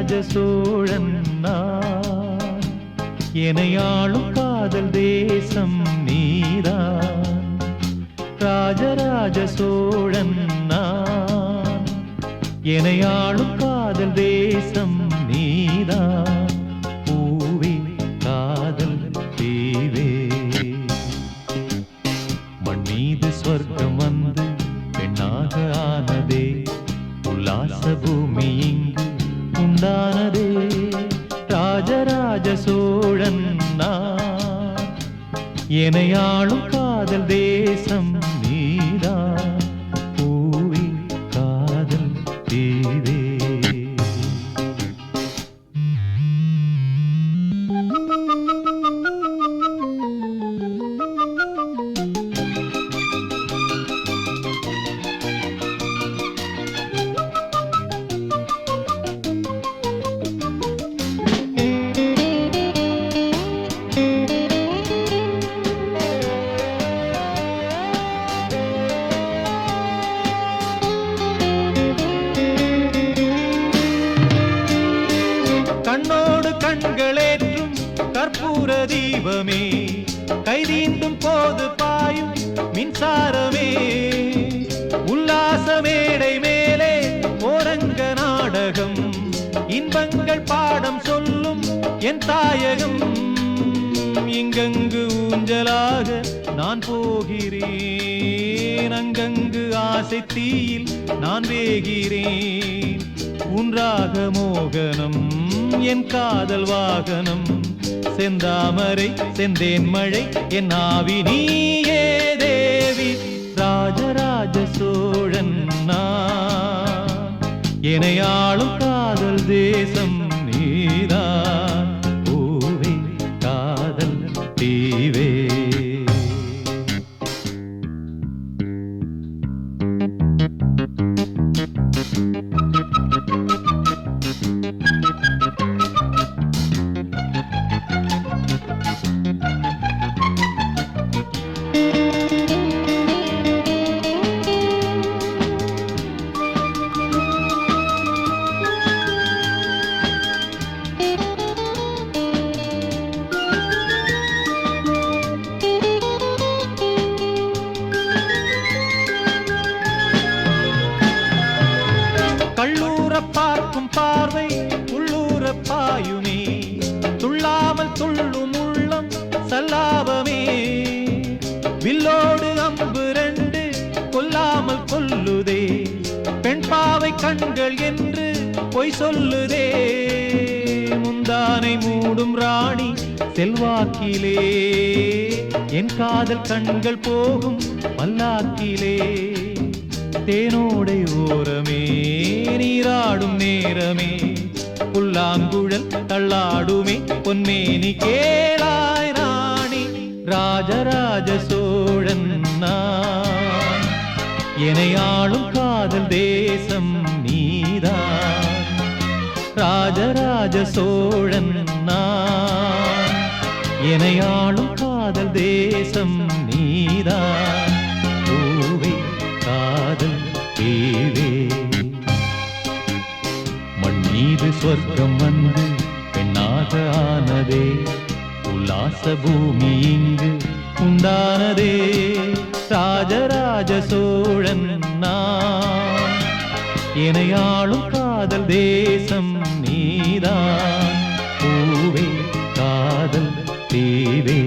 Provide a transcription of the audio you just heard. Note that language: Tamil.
ராஜராஜ சோழன் நான், எனையாளும் காதல் தேசம் நீதான். ராஜராஜ சோழன் நான், எனையாளும் காதல் தேசம் நீதான். பூவே காதல் தீவே, மண் மீது சொர்க்கம் வந்து பெண்ணாக ஆனதே, உல்லாச பூமி இங்கு உண்டானதே. ராஜராஜ சோழன் நான், எனையாளும் காதல் தேசம் நீதான். பூவே காதல் தீவே. கண்ணோடு கண்களேற்றும் கற்பூர தீபமே, கைதீண்டும் போது பாயும் மின்சாரமே. உல்லாச மேடை மேலே ஓரங்க நாடகம், இன்பங்கள் பாடம் சொல்லும் என் தாயகம். இங்கங்கு ஊஞ்சலாக நான் போகிறேன், அங்கங்கு ஆசை தீயில் நான் வேகிறேன். உன்றாக மோகனம் என் காதல் வாகனம், செந்தாமரை செந்தேன் மழை என் ஆவி நீயே தேவி. ராஜராஜ சோழன் நான், எனையாளும் காதல் தேசம் நீதான். பூவே காதல் தீவே. கள்ளூர பார்க்கும் பார்வை உள்ளூர பாயுமே, துள்ளாமல் துள்ளும் உள்ளம் சல்லாபமே. வில்லோடு அம்பு ரெண்டு கொல்லாமல் கொல்லுதே, பெண் பாவை கண்கள் என்று பொய் சொல்லுதே. முந்தானை மூடும் ராணி செல்வாக்கிலே, என் காதல் கண்கள் போகும் பல்லாக்கிலே. தேனோடை ஓரமே நீராடும் நேரமே, புல்லாங்குழல் தள்ளாடுமே பொன்மேனி கேளாய் ராணி. ராஜராஜ சோழன் நான், எனையாளும் காதல் தேசம் நீதான். ராஜராஜ சோழன் நான், எனையாளும் காதல் தேசம் நீதான். பூவே காதல் தீவே, மண் மீது சொர்க்கம் வந்து பெண்ணாக ஆனதே, உல்லாச பூமி இங்கு உண்டானதே. ராஜராஜ சோழன் நான், எனையாளும் காதல் தேசம் நீதான். பூவே காதல் தீவே.